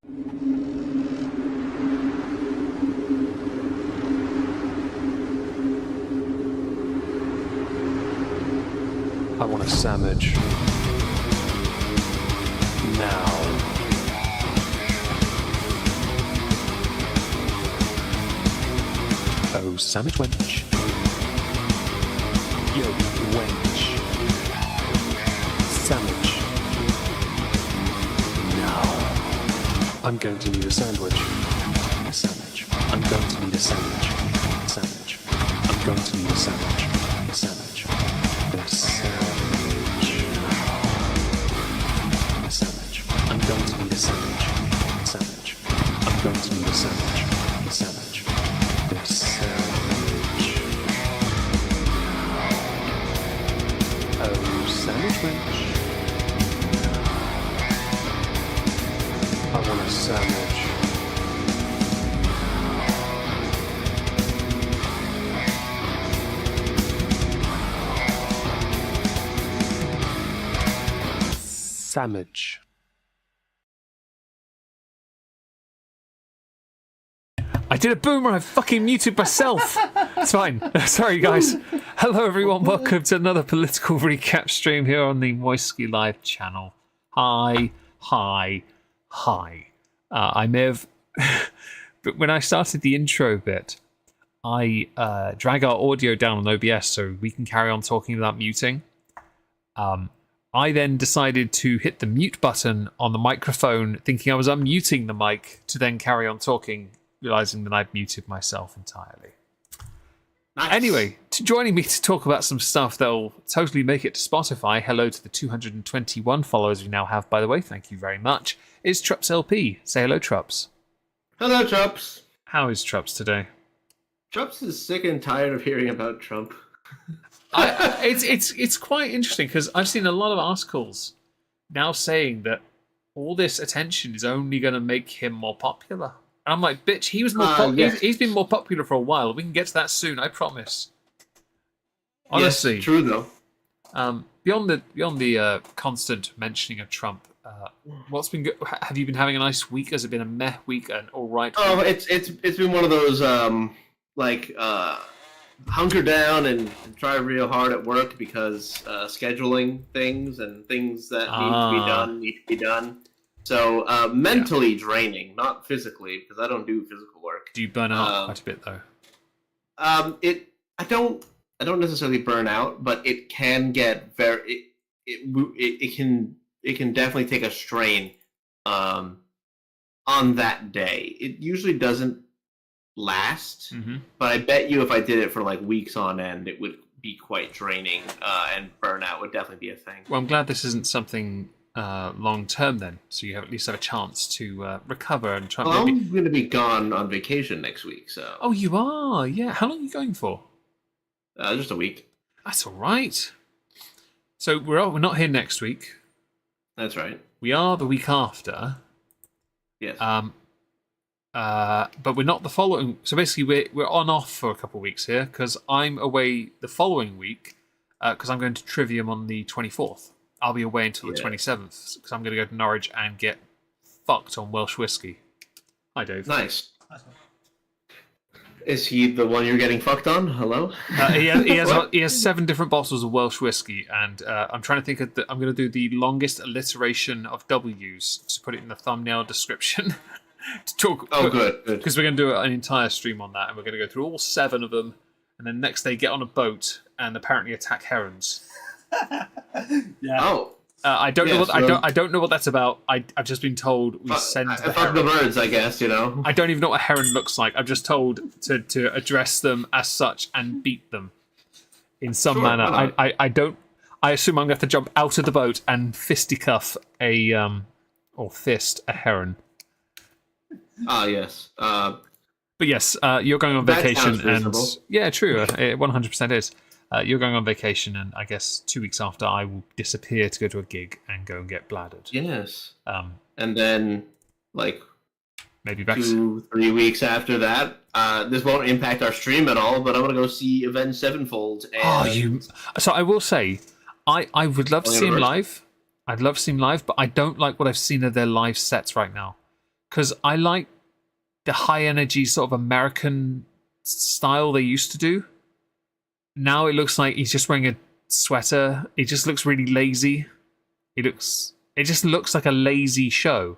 I want a sandwich. Now. Oh, sandwich wench. Yo, wench. Sandwich. Now. I'm going to need a sandwich. A sandwich. I'm going to need a sandwich. Sandwich. I'm going to need a sandwich. A sandwich. A sandwich. A sandwich. I'm going to need a sandwich. Sandwich. I'm going to need a sandwich. A sandwich. A sandwich. Oh, sandwich wench. I want a sandwich. Sandwich. I did a boomer. I fucking muted myself. It's fine. Sorry, guys. Hello, everyone. Welcome to another political recap stream here on the Moisky Live channel. Hi. I may have... but when I started the intro bit, I drag our audio down on OBS so we can carry on talking without muting. I then decided to hit the mute button on the microphone, thinking I was unmuting the mic to then carry on talking, realizing that I'd muted myself entirely. Nice. Anyway, joining me to talk about some stuff that'll totally make it to Spotify, hello to the 221 followers we now have, by the way, thank you very much, is TrupsLP. Say hello, Trups. Hello, Trups. How is Trups today? Trups is sick and tired of hearing about Trump. It's quite interesting because I've seen a lot of articles now saying that all this attention is only going to make him more popular. And I'm like, bitch, he was more yes. He's been more popular for a while. We can get to that soon, I promise. Honestly, yes, true though. Beyond the constant mentioning of Trump, what's been good? Have you been having a nice week? Has it been a meh week, an all right week? Oh, it's been one of those hunker down and try real hard at work because scheduling things and things that need to be done. So mentally draining, not physically, because I don't do physical work. Do you burn out quite a bit though? I don't necessarily burn out, but it can get it can definitely take a strain on that day. It usually doesn't last, but I bet you if I did it for like weeks on end, it would be quite draining, and burnout would definitely be a thing. Well, I'm glad this isn't something long term then, so you have at least have a chance to recover and try. Well, I'm going to be gone on vacation next week, so. Oh, you are? Yeah. How long are you going for? Just a week. That's all right. So we're not here next week. That's right. We are the week after. Yes. But we're not the following. So basically, we're on off for a couple of weeks here because I'm away the following week because I'm going to Trivium on the 24th. I'll be away until the 27th because I'm going to go to Norwich and get fucked on Welsh whiskey. Hi, Dave. Nice. Is he the one you're getting fucked on? Hello? He has 7 different bottles of Welsh whiskey, and I'm trying to think of I'm going to do the longest alliteration of W's to put it in the thumbnail description. To talk. Oh, good. Because we're going to do an entire stream on that, and we're going to go through all 7 of them, and then next day get on a boat and apparently attack herons. Yeah. Oh. I don't know what I don't know what that's about. I've just been told we send fuck the birds, I guess, you know. I don't even know what a heron looks like. I'm just told to address them as such and beat them in some manner. I assume I'm going to have to jump out of the boat and fisticuff or fist a heron. Ah, yes. But yes, you're going on vacation, and yeah, true. It 100% is. You're going on vacation, and I guess 2 weeks after, I will disappear to go to a gig and go and get bladdered. Yes. And then, like, maybe back 2-3 weeks after that, this won't impact our stream at all, but I'm gonna go see Avenged Sevenfold. And So I will say, I would love to see him live. I'd love to see him live, but I don't like what I've seen of their live sets right now. because I like the high energy sort of American style they used to do. Now it looks like he's just wearing a sweater. It just looks really lazy. It just looks like a lazy show.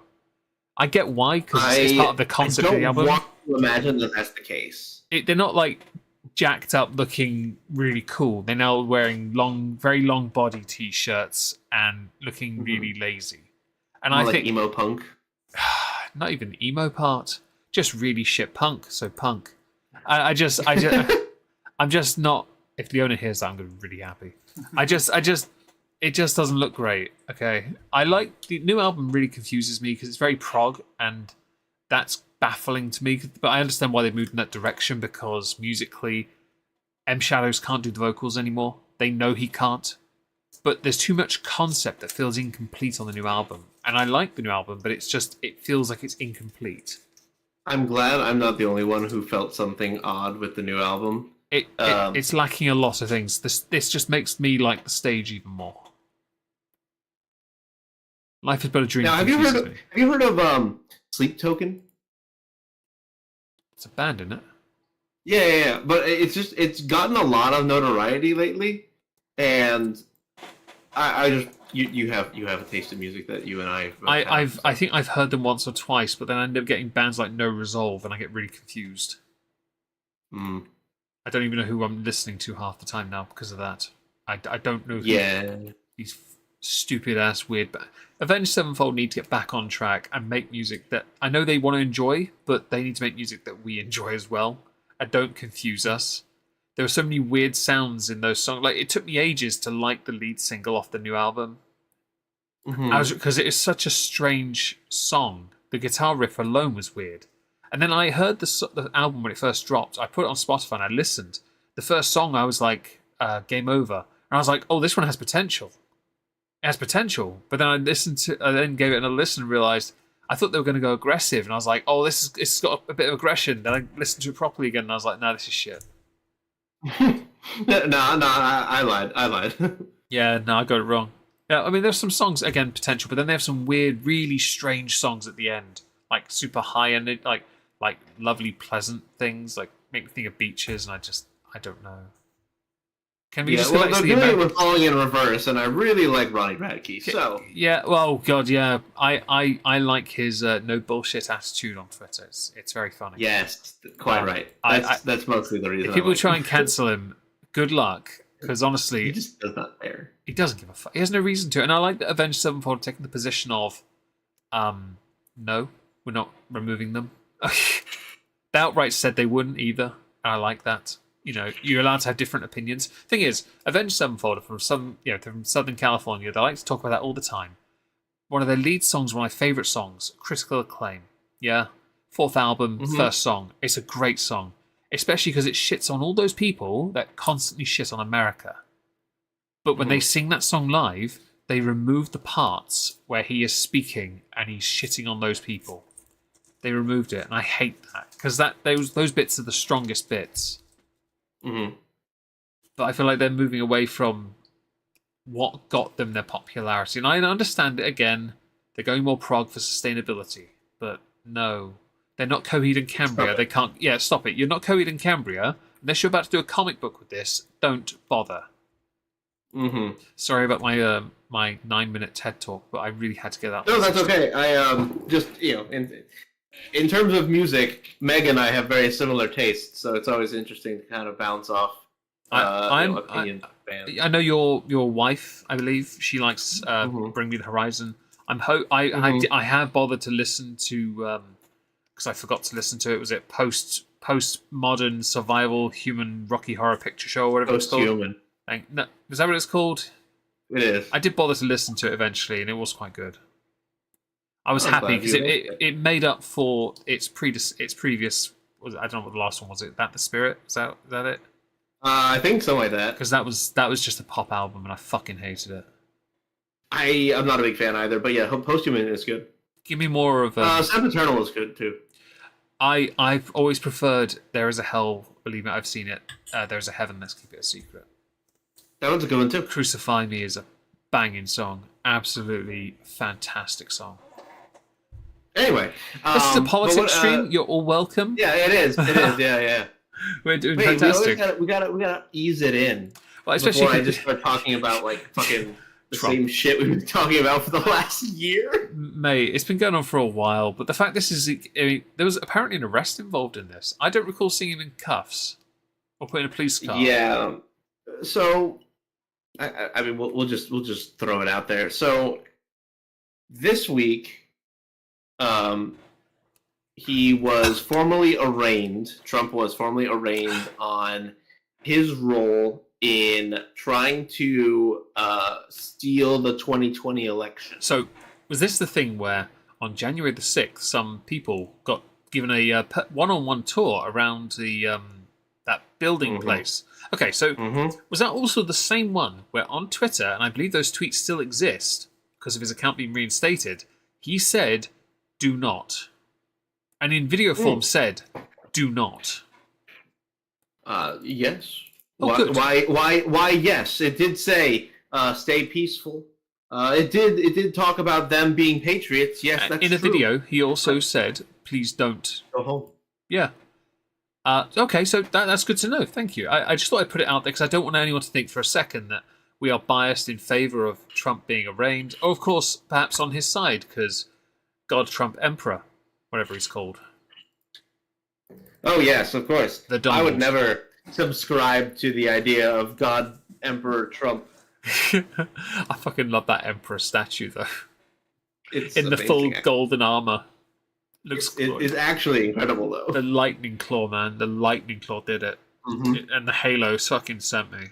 I get why, because it's part of the concept of the album. I don't want to imagine that that's the case. They're not like jacked up looking really cool. They're now wearing very long body t-shirts and looking really lazy. And More I like think emo punk. not even the emo part, just really shit punk. So punk. I'm just not. If Leona hears that, I'm gonna be really happy. It just doesn't look great. Okay, I like the new album. Really confuses me because it's very prog, and that's baffling to me. But I understand why they've moved in that direction, because musically, M Shadows can't do the vocals anymore. They know he can't. But there's too much concept that feels incomplete on the new album. And I like the new album, but it feels like it's incomplete. I'm glad I'm not the only one who felt something odd with the new album. It's lacking a lot of things. This just makes me like the stage even more. Life is but a dream. Now, have you heard of Sleep Token? It's a band, isn't it? Yeah. But it's gotten a lot of notoriety lately, and you have a taste in music that you and I have. I think I've heard them once or twice, but then I end up getting bands like No Resolve, and I get really confused. I don't even know who I'm listening to half the time now because of that. I don't know. These stupid ass weird. Avenged Sevenfold need to get back on track and make music that I know they want to enjoy, but they need to make music that we enjoy as well. And don't confuse us. There were so many weird sounds in those songs. Like, it took me ages to like the lead single off the new album. Because it is such a strange song. The guitar riff alone was weird. And then I heard the album when it first dropped. I put it on Spotify and I listened. The first song, I was like, game over. And I was like, oh, this one has potential. It has potential. But then I then gave it another listen and realised I thought they were going to go aggressive. And I was like, oh, it's got a bit of aggression. Then I listened to it properly again and I was like, no, this is shit. No, I lied. Yeah, no, I got it wrong. Yeah, I mean, there's some songs, again, potential, but then they have some weird, really strange songs at the end. Like, super high-ended, like lovely, pleasant things, like, make me think of beaches, and I don't know. Can we just go back to the American... we're falling in reverse, and I really like Ronnie Radke, so... Yeah, well, God, yeah. I like his no bullshit attitude on Twitter. It's very funny. Yes, quite right. That's mostly the reason. If people try and cancel him, good luck. Because honestly... He just does not care. He doesn't give a fuck. He has no reason to. And I like that Avenged Sevenfold taking the position of, no, we're not removing them. They outright said they wouldn't either. And I like that. You know, you're allowed to have different opinions. Thing is, Avenged Sevenfold are from Southern California. They like to talk about that all the time. One of their lead songs, one of my favourite songs, Critical Acclaim. Yeah? Fourth album, first song. It's a great song. Especially because it shits on all those people that constantly shit on America. But when they sing that song live, they remove the parts where he is speaking and he's shitting on those people. They removed it, and I hate that. Because those bits are the strongest bits. But I feel like they're moving away from what got them their popularity. And I understand it again. They're going more prog for sustainability. But no. They're not Coheed and Cambria. They can't... Yeah, stop it. You're not Coheed and Cambria. Unless you're about to do a comic book with this, don't bother. Sorry about my my 9-minute TED talk, but I really had to get that. No, that's okay. I just, in terms of music, Meg and I have very similar tastes, so it's always interesting to kind of bounce off opinions. I know your wife, I believe, she likes Bring Me the Horizon. I have bothered to listen to because I forgot to listen to it. Was it post-modern survival human Rocky Horror Picture Show or whatever it's called? Post-human. No, is that what it's called? It is. I did bother to listen to it eventually, and it was quite good. I was happy because it made up for its previous. I don't know what the last one was. It that The Spirit? Is that it? I think something like that. Because that was just a pop album, and I fucking hated it. I'm not a big fan either, but yeah, Posthuman is good. Give me more of. Sam Eternal is good too. I've always preferred There Is a Hell. Believe me, I've seen it. There's a Heaven. Let's keep it a secret. That one's a good one too. Crucify Me is a banging song. Absolutely fantastic song. Anyway, This is a but politics what, stream. You're all welcome. yeah, it is. It is. Yeah, yeah. We're doing Wait, fantastic. we gotta ease it in Well, especially before I just start talking about like fucking the Trump. same shit we've been talking about for the last year. Mate, it's been going on for a while, but the fact this is, I mean, there was apparently an arrest involved in this. I don't recall seeing him in cuffs or put in a police car. Yeah. So, I mean, we'll just throw it out there. So, this week, he was formally arraigned. Trump was formally arraigned on his role in trying to steal the 2020 election. So, was this the thing where on January the 6th, some people got given a one-on-one tour around the that building place? Okay, so was that also the same one where on Twitter, and I believe those tweets still exist because of his account being reinstated, he said, "Do not," and in video form said, "Do not." Yes. Oh, good. Why? Yes, it did say stay peaceful. It did talk about them being patriots. Yes, that's in a true. video, he also said, "Please don't." Go home. Yeah. Okay, so that's good to know. Thank you. I just thought I'd put it out there because I don't want anyone to think for a second that we are biased in favour of Trump being arraigned. Or, of course, perhaps on his side because God Trump Emperor, whatever he's called. Oh yes, of course. The I would Donald. never subscribe to the idea of God Emperor Trump. I fucking love that Emperor statue, though. It's In the amazing, full actually. golden armour. Looks It good. is actually incredible, though. The lightning claw, man. The lightning claw did it. And the halo fucking sent me.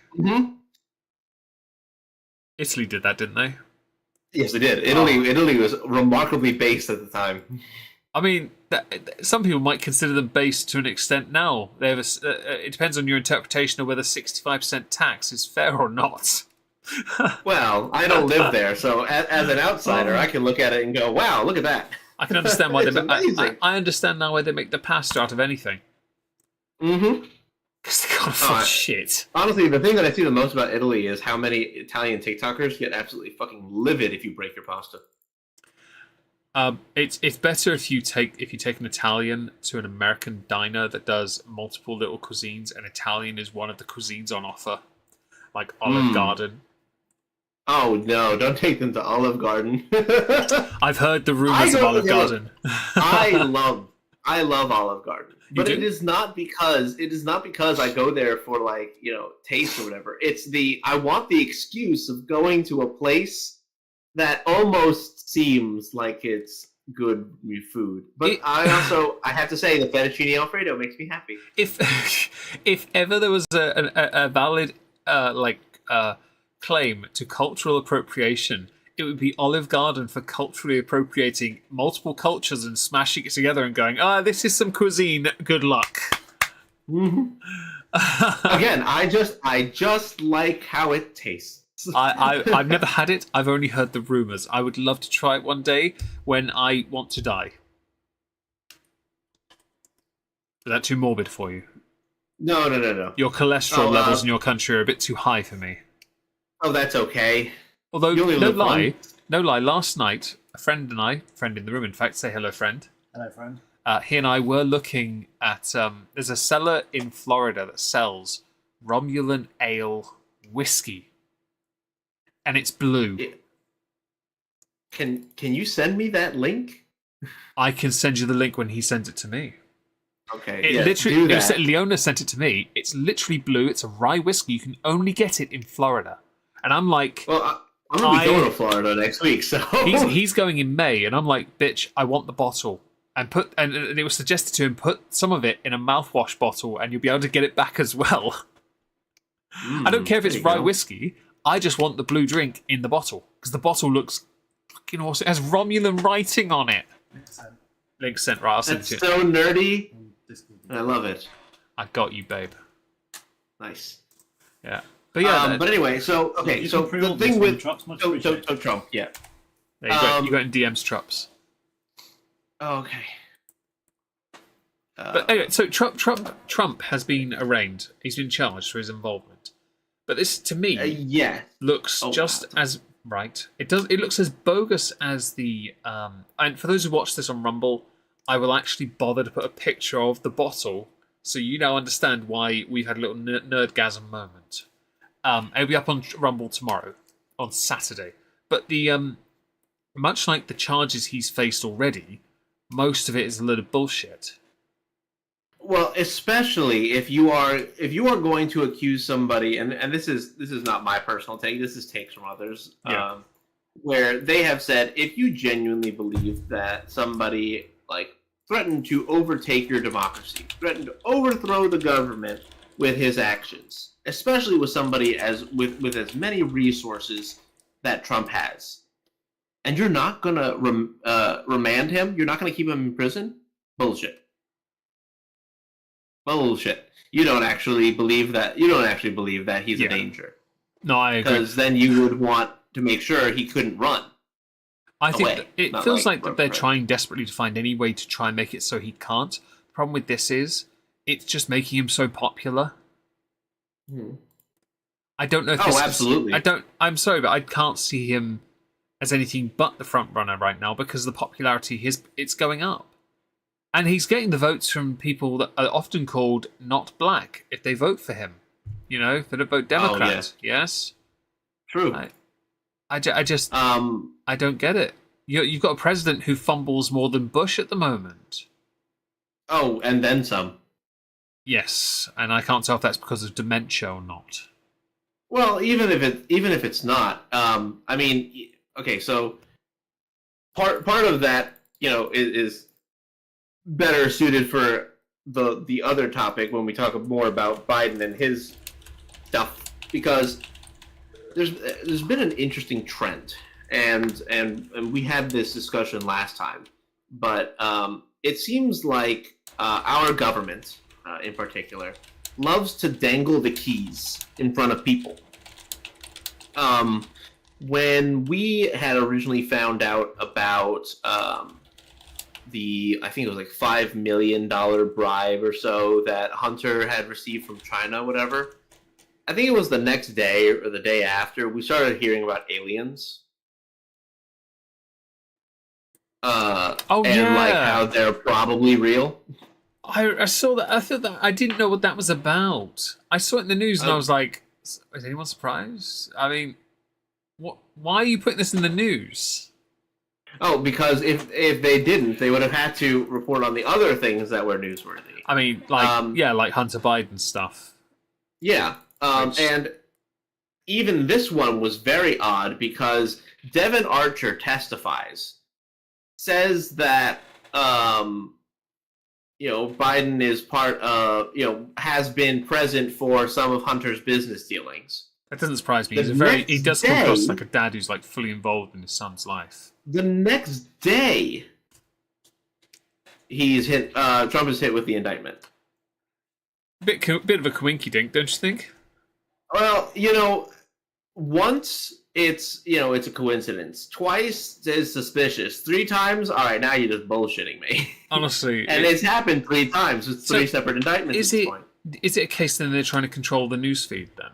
Italy did that, didn't they? Yes, it did. Italy was remarkably based at the time. I mean, some people might consider them based to an extent now. They have it depends on your interpretation of whether 65% tax is fair or not. Well, I don't live there, so as an outsider, I can look at it and go, "Wow, look at that." I can understand why It's amazing. I understand now why they make the pasta out of anything. Because they can't afford shit. Honestly, the thing that I see the most about Italy is how many Italian TikTokers get absolutely fucking livid if you break your pasta. It's better if you take an Italian to an American diner that does multiple little cuisines, and Italian is one of the cuisines on offer, like Olive Garden. Oh no! Don't take them to Olive Garden. I've heard the rumors of Olive Garden. I love Olive Garden, but do? it is not because I go there for like taste or whatever. It's I want the excuse of going to a place that almost seems like it's good food. But I have to say the fettuccine Alfredo makes me happy. If ever there was a valid claim to cultural appropriation, it would be Olive Garden for culturally appropriating multiple cultures and smashing it together and going, this is some cuisine, good luck. Again, I just like how it tastes. I've never had it. I've only heard the rumours. I would love to try it one day when I want to die. Is that too morbid for you? No. Your cholesterol levels in your country are a bit too high for me. Oh, that's okay. Although, no lie, last night, a friend in the room, in fact, say hello, friend. Hello, friend. He and I were looking at, there's a seller in Florida that sells Romulan ale whiskey. And it's blue. Can you send me that link? I can send you the link when he sends it to me. Okay. Leona sent it to me. It's literally blue. It's a rye whiskey. You can only get it in Florida. And I'm like... Well, I'm going to be going to Florida next week, so... He's going in May, and I'm like, bitch, I want the bottle. And it was suggested to him, put some of it in a mouthwash bottle, and you'll be able to get it back as well. I don't care if it's rye whiskey. I just want the blue drink in the bottle. Because the bottle looks fucking awesome. It has Romulan writing on it. Link sent, right? I'll send it to you. That's so nerdy. I love it. I got you, babe. Nice. Yeah. But yeah. But anyway, so the thing with Trump, yeah. There you go. You got in DMs, Trups. Oh, okay. But anyway, so Trump has been arraigned. He's been charged for his involvement. But this, to me, yeah, looks just as right? It does. It looks as bogus as the. And for those who watch this on Rumble, I will actually bother to put a picture of the bottle, so you now understand why we've had a little nerdgasm moment. It'll be up on Rumble tomorrow, on Saturday. But the much like the charges he's faced already, most of it is a load of bullshit. Well, especially if you are going to accuse somebody, and this is not my personal take. This is takes from others, Yeah. where they have said if you genuinely believe that somebody like threatened to overtake your democracy, threatened to overthrow the government with his actions, especially with somebody with as many resources that Trump has, and you're not gonna remand him, you're not gonna keep him in prison. Bullshit. Bullshit. You don't actually believe that. You don't actually believe that he's a danger. No, I agree. Because then you would want to make sure he couldn't run. I think away. it feels like that they're trying desperately to find any way to try and make it so he can't. The problem with this is it's just making him so popular. I don't know if this absolutely. I'm sorry, but I can't see him as anything but the front runner right now because the popularity it's going up. And he's getting the votes from people that are often called not black if they vote for him. You know, if they don't vote Democrat. Yes? True. I just I don't get it. You've got a president who fumbles more than Bush at the moment. Oh, and then some. Yes, and I can't tell if that's because of dementia or not. Well, even if it's not, I mean, okay, so part of that, is better suited for the other topic when we talk more about Biden and his stuff, because there's been an interesting trend, and we had this discussion last time, but it seems like our government, in particular, loves to dangle the keys in front of people. When we had originally found out about I think it was like $5 million bribe or so that Hunter had received from China, whatever. I think it was the next day or the day after we started hearing about aliens. And like how they're probably real. I saw that. I thought that I didn't know what that was about. I saw it in the news and I was like, "Is anyone surprised?" I mean, what? Why are you putting this in the news? Oh, because if they didn't, they would have had to report on the other things that were newsworthy. I mean, like Hunter Biden stuff. Yeah, and even this one was very odd because Devin Archer testifies, says that Biden is part of has been present for some of Hunter's business dealings. That doesn't surprise me. He does come across like a dad who's like fully involved in his son's life. The next day, he's hit. Trump is hit with the indictment. Bit of a coinky dink, don't you think? Well, once it's a coincidence. Twice is suspicious. 3 times, all right. Now you're just bullshitting me. Honestly, and it's happened 3 times with 3 separate indictments. At this point. Is it a case then they're trying to control the newsfeed then?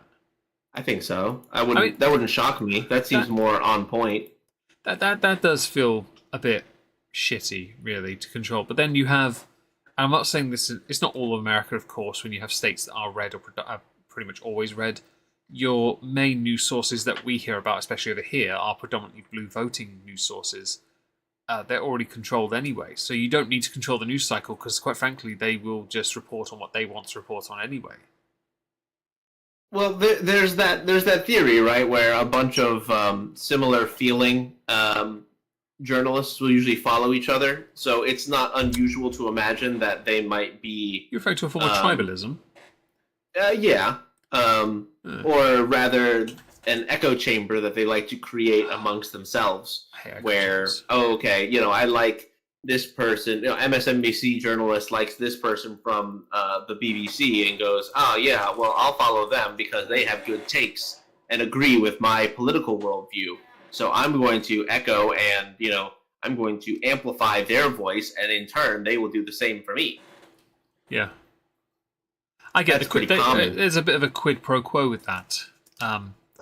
I think so. That wouldn't shock me. That seems more on point. That does feel a bit shitty, really, to control. But then you have, and I'm not saying it's not all of America, of course, when you have states that are red or are pretty much always red. Your main news sources that we hear about, especially over here, are predominantly blue voting news sources. They're already controlled anyway, so you don't need to control the news cycle because, quite frankly, they will just report on what they want to report on anyway. Well, there's that theory, right, where a bunch of similar feeling journalists will usually follow each other, so it's not unusual to imagine that they might be... You're referring to a form of tribalism? Yeah. Or rather, an echo chamber that they like to create amongst themselves, where, I like this person, MSNBC journalist likes this person from the BBC and goes, oh yeah, well, I'll follow them because they have good takes and agree with my political worldview. So I'm going to echo and, I'm going to amplify their voice, and in turn, they will do the same for me. Yeah. I get That's pretty common. There's a bit of a quid pro quo with that.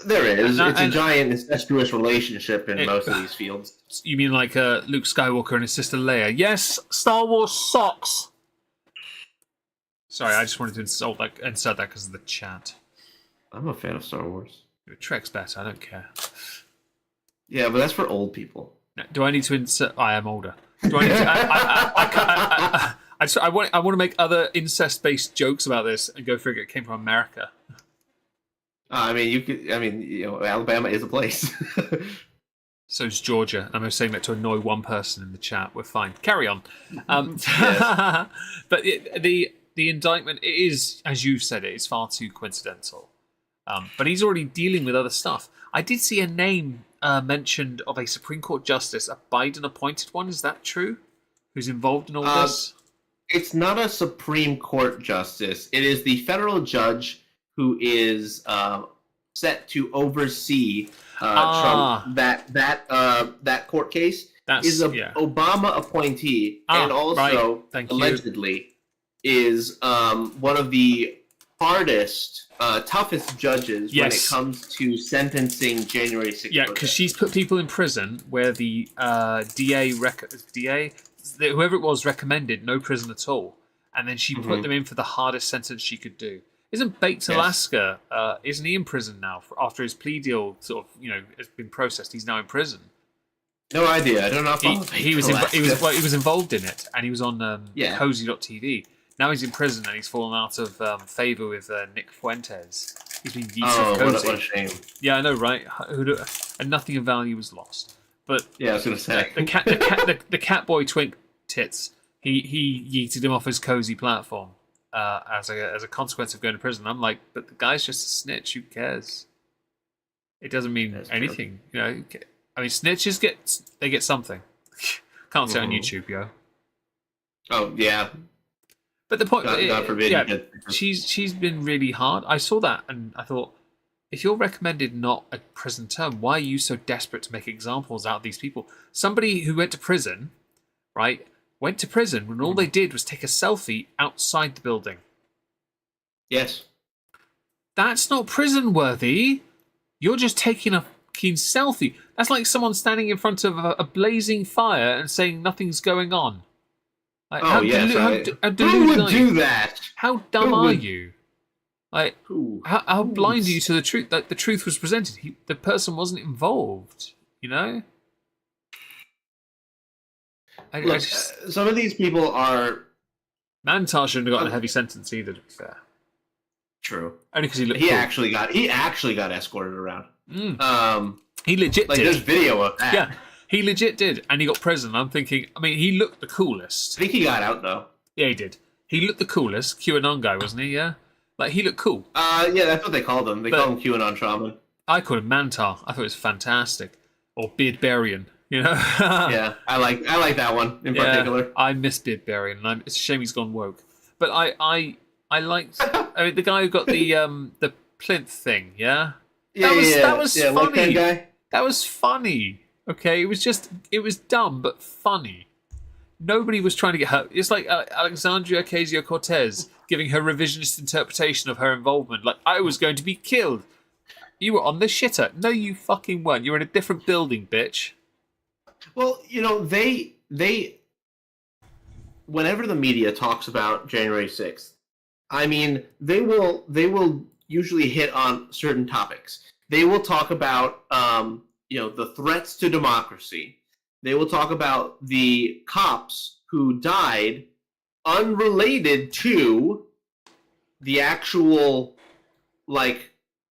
There is. And- It's a and- giant incestuous relationship in most of these fields. You mean like Luke Skywalker and his sister Leia? Yes, Star Wars sucks. Sorry, I just wanted to insert that because of the chat. I'm a fan of Star Wars. Trek's better. I don't care. Yeah, but that's for old people. Do I need to insert? I am older. Do I need to? I want to make other incest-based jokes about this and go figure it came from America. I mean, you could. I mean, Alabama is a place. So is Georgia. I'm just saying that to annoy one person in the chat. We're fine. Carry on. Yes. But the indictment is, as you said, it is far too coincidental. But he's already dealing with other stuff. I did see a name mentioned of a Supreme Court justice, a Biden-appointed one. Is that true? Who's involved in all this? It's not a Supreme Court justice. It is the federal judge who is set to oversee Trump. That court case is an Obama appointee, and also allegedly is one of the hardest, toughest judges when it comes to sentencing January 6th. Yeah, because she's put people in prison where the DA, whoever it was, recommended no prison at all, and then she put them in for the hardest sentence she could do. Isn't Baked Alaska? Isn't he in prison now after his plea deal has been processed? He's now in prison. No idea. I don't know if he was involved in it, and he was on Cozy.tv. Now he's in prison and he's fallen out of favour with Nick Fuentes. He's been yeeted Cozy. What a shame. Yeah, I know, right? And nothing of value was lost. But yeah, I was going to say the Catboy Twink Tits. He yeeted him off his Cozy platform as a consequence of going to prison. I'm like, but the guy's just a snitch. Who cares? It doesn't mean anything, you know. I mean, snitches get something. Can't say on YouTube, yo. Oh yeah. But the point, God forbid, she's been really hard. I saw that and I thought, if you're recommended not a prison term, why are you so desperate to make examples out of these people? Somebody who went to prison, right, went to prison when all they did was take a selfie outside the building. Yes. That's not prison worthy. You're just taking a fucking selfie. That's like someone standing in front of a blazing fire and saying nothing's going on. Like, who would do that? How dumb are you? Like, how blind are you to the truth? That the truth was presented. The person wasn't involved. You know. Some of these people are. Mantar shouldn't have gotten a heavy sentence either. To be fair. True. Only because he looked. He cool. actually got escorted around. He legit did. There's video of that. Yeah. He legit did, and he got prison. I'm thinking, I mean, he looked the coolest. I think he got out, though. Yeah, he did. He looked the coolest. QAnon guy, wasn't he? Yeah? Like, he looked cool. Yeah, that's what they called him. They called him QAnon Shaman. I called him Mantar. I thought it was fantastic. Or Beardbarian, you know? Yeah, I like that one in particular. I miss Beardbarian, and it's a shame he's gone woke. But I liked... I mean, the guy who got the plinth thing, yeah? That was funny. Like that guy? That was funny. Okay, it was dumb but funny. Nobody was trying to get hurt. It's like Alexandria Ocasio-Cortez giving her revisionist interpretation of her involvement. Like, I was going to be killed. You were on the shitter. No, you fucking weren't. You were in a different building, bitch. Well, you know, they whenever the media talks about January 6th, I mean, they will usually hit on certain topics. They will talk about the threats to democracy. They will talk about the cops who died unrelated to the actual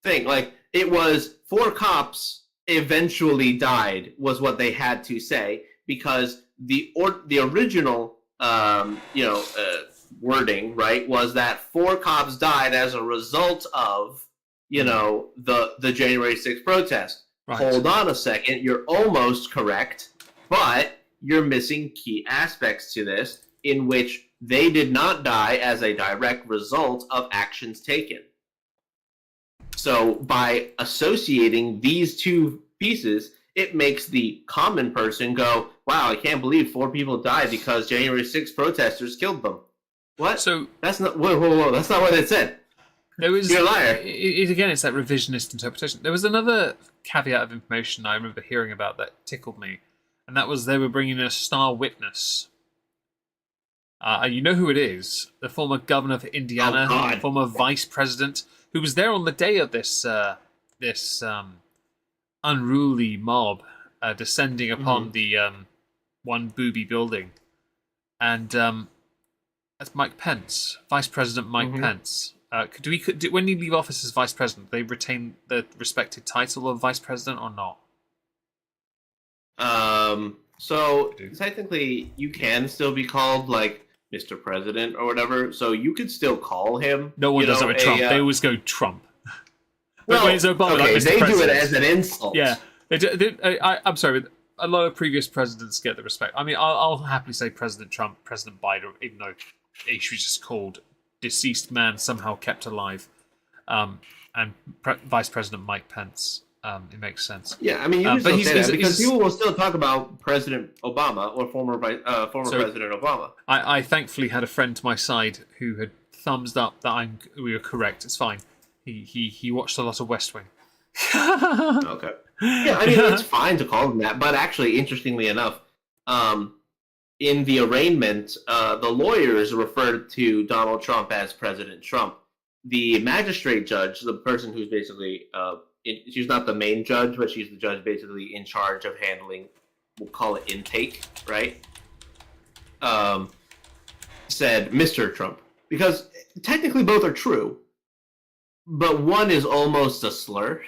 thing. Like, it was 4 cops eventually died was what they had to say, because the original wording, right, was that 4 cops died as a result of the January 6th protest. Right. Hold on a second, you're almost correct, but you're missing key aspects to this, in which they did not die as a direct result of actions taken. So by associating these two pieces, it makes the common person go, wow, I can't believe 4 people died because January 6th protesters killed them. What? So that's not whoa, that's not what it said. There was You're a liar. again, it's that revisionist interpretation. There was another caveat of information I remember hearing about that tickled me, and that was they were bringing in a star witness. You know who it is? The former governor of Indiana, Oh, God. former vice president, who was there on the day of this unruly mob descending upon the one booby building, and that's Mike Pence, Vice President Mike Pence. When you leave office as vice president, they retain the respected title of vice president or not? So technically, you can still be called like Mr. President or whatever. So you could still call him. No one does that with Trump. They always go Trump. Well, when it's Obama, okay, like Mr. they President. do it as an insult. Yeah, I'm sorry, but a lot of previous presidents get the respect. I mean, I'll happily say President Trump, President Biden, even though he was just called deceased man somehow kept alive, and Vice President Mike Pence. It makes sense. Yeah, I mean, you can still say that because people will still talk about President Obama or former President Obama. I thankfully had a friend to my side who had thumbs up that we were correct. It's fine. He watched a lot of West Wing. Okay. Yeah, I mean, it's fine to call him that, but actually, interestingly enough, in the arraignment, the lawyers referred to Donald Trump as President Trump. The magistrate judge, the person who's basically, she's not the main judge, but she's the judge basically in charge of handling, we'll call it intake, right? Said Mr. Trump. Because technically both are true, but one is almost a slur.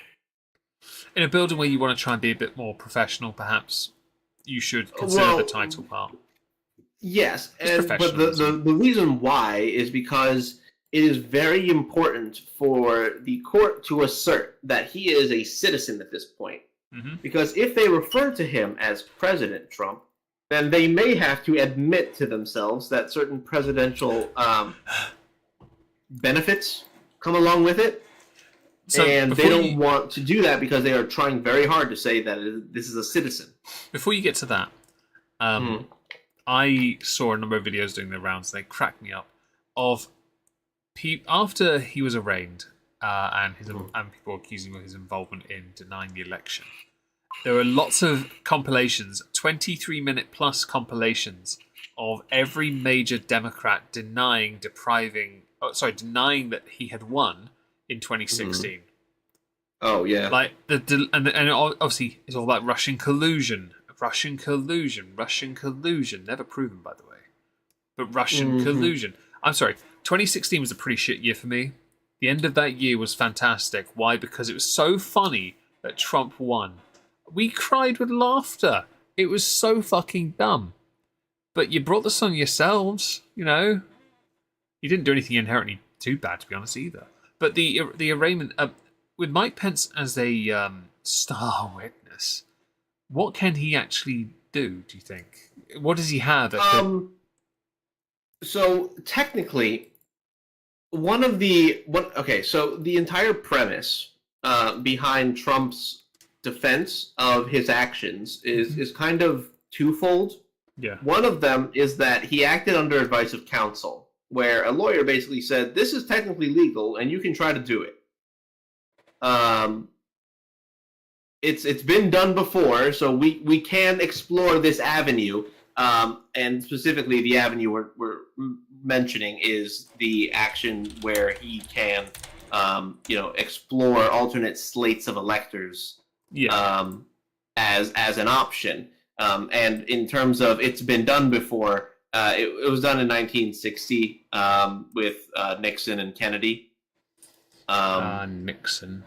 In a building where you want to try and be a bit more professional, perhaps you should consider the title part. Yes, but the reason why is because it is very important for the court to assert that he is a citizen at this point. Mm-hmm. Because if they refer to him as President Trump, then they may have to admit to themselves that certain presidential benefits come along with it. So and they don't want to do that because they are trying very hard to say that this is a citizen. Before you get to that, I saw a number of videos doing the rounds, and they cracked me up, of after he was arraigned and people accusing him of his involvement in denying the election. There were lots of compilations, 23-minute plus compilations of every major Democrat denying that he had won in 2016. Mm-hmm. Oh yeah, like and obviously it's all about Russian collusion. Never proven, by the way, but Russian collusion. I'm sorry, 2016 was a pretty shit year for me. The end of that year was fantastic. Why? Because it was so funny that Trump won. We cried with laughter. It was so fucking dumb. But you brought this on yourselves, you know. You didn't do anything inherently too bad, to be honest, either. But the arraignment with Mike Pence as a star witness, what can he actually do? Do you think? What does he have? So technically, so the entire premise behind Trump's defense of his actions is kind of twofold. Yeah. One of them is that he acted under advice of counsel, where a lawyer basically said, this is technically legal and you can try to do it. It's been done before, so we can explore this avenue. And specifically, the avenue we're mentioning is the action where he can, explore alternate slates of electors, as an option. And in terms of it's been done before, it was done in 1960 with Nixon and Kennedy. Nixon.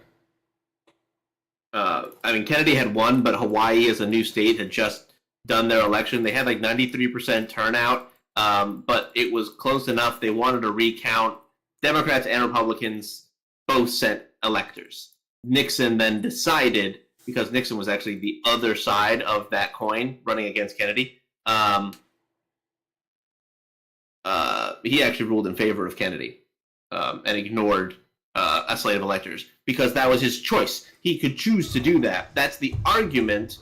Kennedy had won, but Hawaii as a new state had just done their election. They had like 93% turnout, but it was close enough. They wanted to recount. Democrats and Republicans both sent electors. Nixon then decided, because Nixon was actually the other side of that coin running against Kennedy, he actually ruled in favor of Kennedy and ignored a slate of electors because that was his choice. He could choose to do that. That's the argument,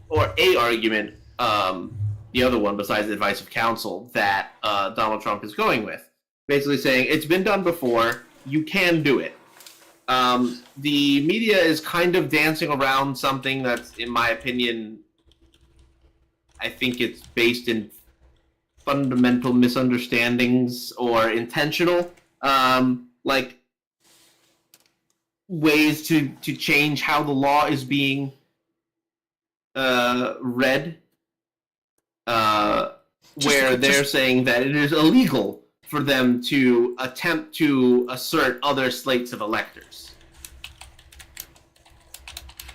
or a argument, the other one besides the advice of counsel that Donald Trump is going with. Basically saying it's been done before. you can do it. The media is kind of dancing around something that's, in my opinion, I think it's based in fundamental misunderstandings or intentional, like ways to change how the law is being read, where they're saying that it is illegal for them to attempt to assert other slates of electors.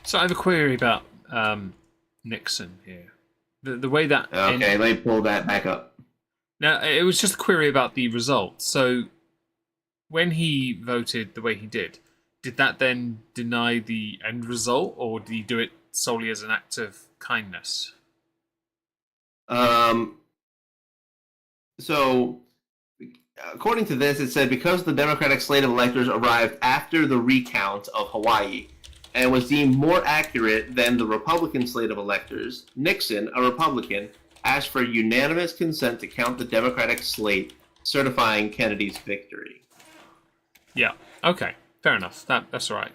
So I have a query about Nixon here. The way that... Okay, let me pull that back up. Now, it was just a query about the results. So when he voted the way he did that then deny the end result, or did he do it solely as an act of kindness? So, according to this, it said because the Democratic slate of electors arrived after the recount of Hawaii and was deemed more accurate than the Republican slate of electors, Nixon, a Republican, asked for unanimous consent to count the Democratic slate, certifying Kennedy's victory. Yeah. Okay. Fair enough. That's all right.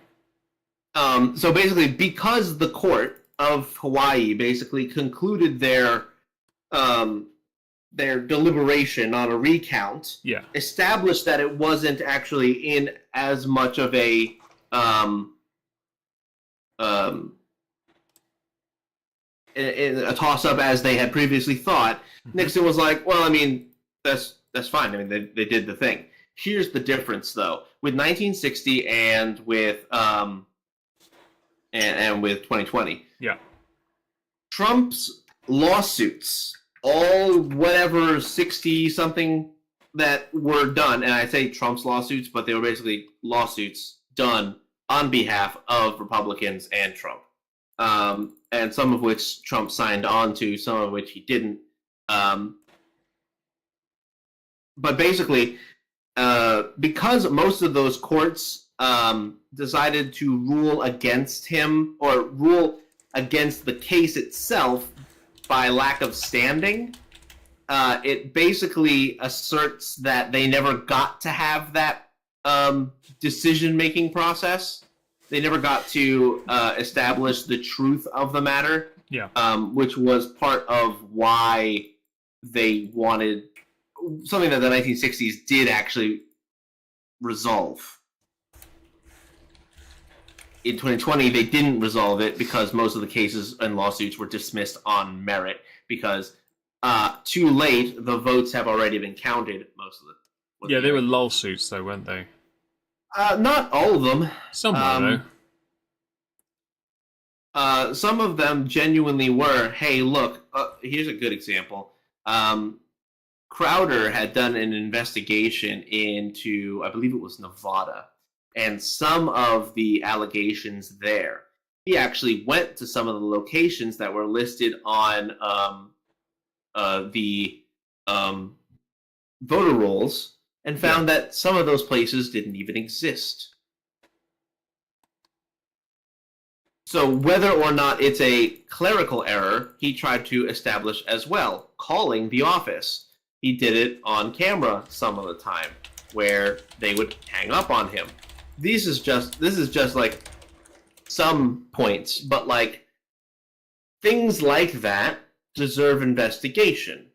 So basically, because the court of Hawaii basically concluded their deliberation on a recount, established that it wasn't actually in as much of a in a toss-up as they had previously thought. Nixon was like, well, I mean, that's fine. I mean, they did the thing. Here's the difference, though. With 1960 and with 2020, Trump's lawsuits, all whatever 60-something that were done, and I say Trump's lawsuits, but they were basically lawsuits done on behalf of Republicans and Trump, and some of which Trump signed on to, some of which he didn't. But basically, because most of those courts decided to rule against him or rule against the case itself by lack of standing, it basically asserts that they never got to have that decision-making process. They never got to establish the truth of the matter, which was part of why they wanted something that the 1960s did actually resolve. In 2020, they didn't resolve it because most of the cases and lawsuits were dismissed on merit because too late, the votes have already been counted, most of them. Yeah, they were lawsuits, though, weren't they? Not all of them. Some were, though. Some of them genuinely were, hey, look, here's a good example. Crowder had done an investigation into, I believe it was Nevada, and some of the allegations there. He actually went to some of the locations that were listed on the voter rolls and found that some of those places didn't even exist. So whether or not it's a clerical error, he tried to establish as well, calling the office. He did it on camera some of the time, where they would hang up on him. This is just like some points, but like things like that deserve investigation.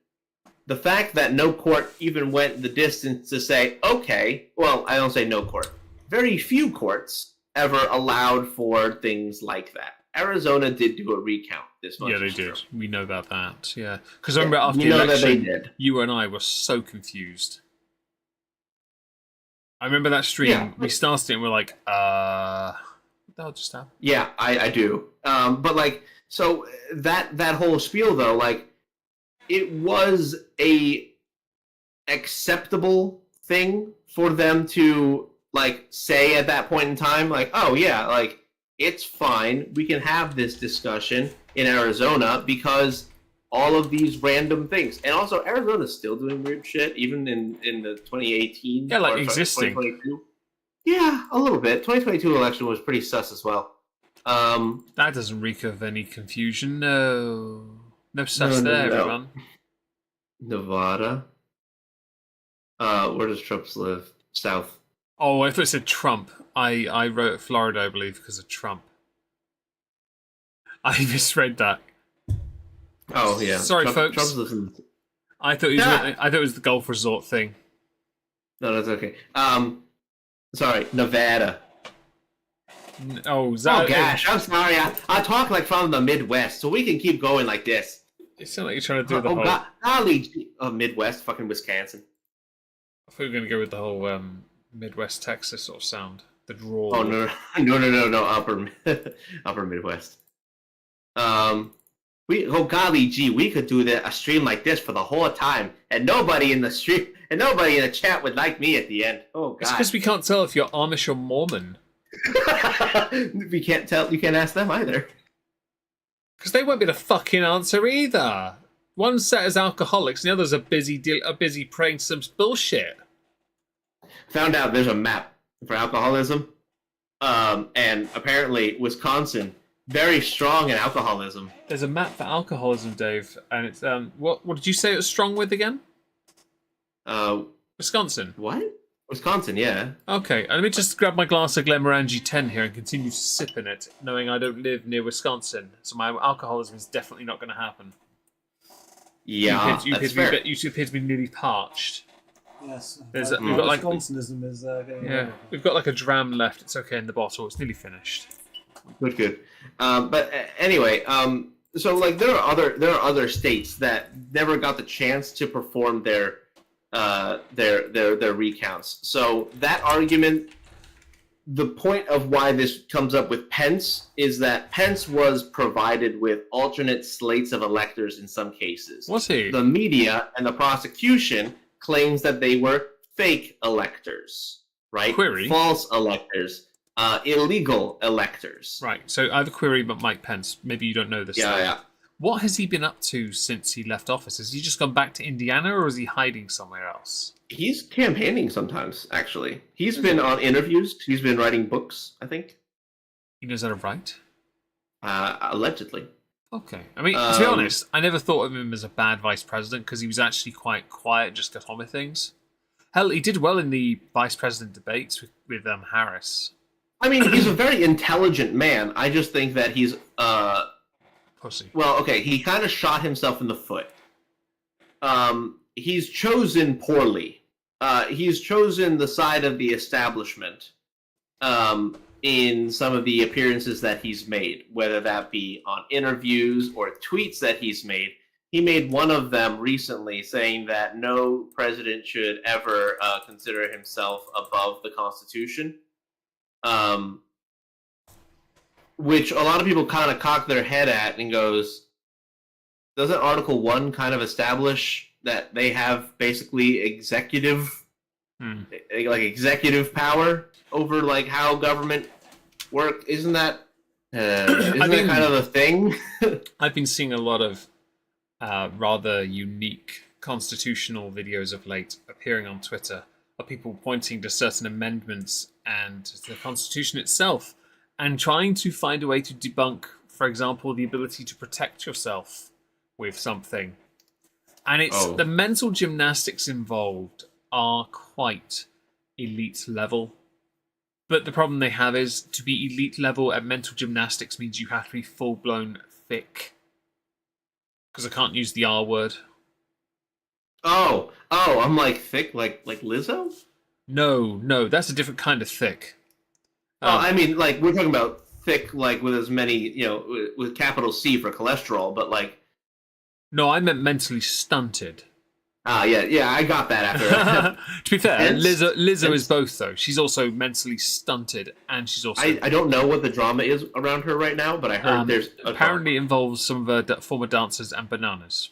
The fact that no court even went the distance to say, okay, well, I don't say no court. Very few courts ever allowed for things like that. Arizona did do a recount this much. Yeah, they did. We know about that. Yeah, because I remember after the election, you and I were so confused. I remember that stream. Yeah. We started it and we're like, what the hell just happened? Yeah, I do. But like, so that whole spiel though, like, it was a acceptable thing for them to like say at that point in time, like, oh yeah, like it's fine. We can have this discussion in Arizona because all of these random things. And also, Arizona's still doing weird shit, even in the 2018. Yeah, like existing. 2022. Yeah, a little bit. 2022 election was pretty sus as well. That doesn't reek of any confusion. No sus there, everyone. Nevada. Where does Trump live? South. Oh, I thought it said Trump. I wrote Florida, I believe, because of Trump. I misread that. Oh yeah. Sorry, folks. Trump's listening. I thought it was the golf resort thing. No, that's okay. Sorry, Nevada. Oh, is that, Oh gosh, I'm sorry. I talk like from the Midwest, so we can keep going like this. It sounds like you're trying to do the whole. Golly, Midwest, fucking Wisconsin. I thought you were going to go with the whole Midwest Texas sort of sound, the drawl. Oh no, upper Midwest. We could do a stream like this for the whole time, and nobody in the stream and nobody in the chat would like me at the end. Oh god, it's because we can't tell if you're Amish or Mormon. We can't tell. You can't ask them either. Because they won't be the fucking answer either. One set is alcoholics, and the others are busy praying some bullshit. Found out there's a map for alcoholism, and apparently Wisconsin very strong in alcoholism. There's a map for alcoholism, Dave, and it's what did you say it was strong with again? Wisconsin. What? Wisconsin, yeah. Okay, let me just grab my glass of Glenmorangie 10 here and continue to sip in it, knowing I don't live near Wisconsin, so my alcoholism is definitely not going to happen. Yeah, you appear to be nearly parched. Yes. We've got like Wisconsinism is getting we've got like a dram left. It's okay in the bottle. It's nearly finished. Good. But anyway, so like there are other states that never got the chance to perform their recounts. So that argument, the point of why this comes up with Pence is that Pence was provided with alternate slates of electors in some cases. Was he? The media and the prosecution claims that they were fake electors, right? Query. False electors, illegal electors. Right. So I have a query about Mike Pence. Maybe you don't know this. Yeah. What has he been up to since he left office? Has he just gone back to Indiana, or is he hiding somewhere else? He's campaigning sometimes, actually. He's been on interviews. He's been writing books, I think. He knows how to write? Allegedly. Okay. I mean, to be honest, I never thought of him as a bad vice president because he was actually quite quiet, just got on with things. Hell, he did well in the vice president debates with Harris. I mean, he's a very intelligent man. I just think that he's... Pussy. Well, okay, he kind of shot himself in the foot. He's chosen poorly. He's chosen the side of the establishment in some of the appearances that he's made, whether that be on interviews or tweets that he's made. He made one of them recently saying that no president should ever consider himself above the Constitution. Which a lot of people kind of cock their head at and goes, doesn't Article 1 kind of establish that they have basically executive over like how government work? Isn't that that kind of a thing? I've been seeing a lot of rather unique constitutional videos of late appearing on Twitter of people pointing to certain amendments and the Constitution itself and trying to find a way to debunk, for example, the ability to protect yourself with something. And it's the mental gymnastics involved are quite elite level. But the problem they have is to be elite level at mental gymnastics means you have to be full-blown thick. Because I can't use the R word. Oh, I'm like thick, like Lizzo? No, that's a different kind of thick. I mean, like, we're talking about thick, like, with as many, with capital C for cholesterol, but, like... No, I meant mentally stunted. Yeah, I got that after. To be fair, Lizzo is both, though. She's also mentally stunted, and she's also... I don't know what the drama is around her right now, but I heard there's... Apparently involves some of her former dancers and bananas.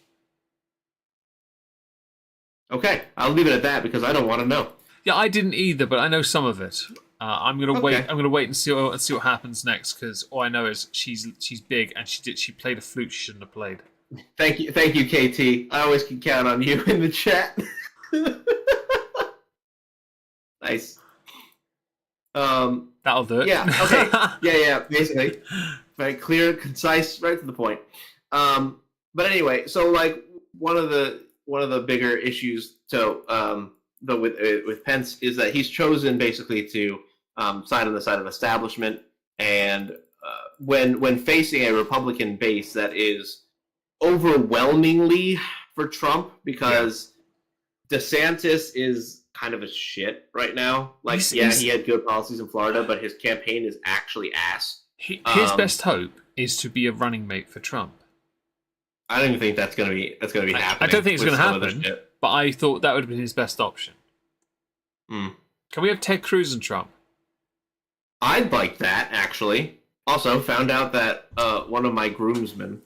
Okay, I'll leave it at that, because I don't want to know. Yeah, I didn't either, but I know some of it. I'm gonna wait. I'm gonna wait and see what happens next, because all I know is she's big and she played a flute she shouldn't have played. Thank you, KT. I always can count on you in the chat. Nice. That'll do it. Yeah. Okay. Yeah. Basically, very clear, concise, right to the point. But anyway, so like one of the bigger issues. So with Pence is that he's chosen basically to side on the side of establishment, and when facing a Republican base that is overwhelmingly for Trump, because DeSantis is kind of a shit right now. Like, he had good policies in Florida, but his campaign is actually ass. His best hope is to be a running mate for Trump. I don't even think that's gonna be happening. I don't think it's gonna happen. But I thought that would have been his best option. Mm. Can we have Ted Cruz and Trump? I'd like that, actually. Also, found out that one of my groomsmen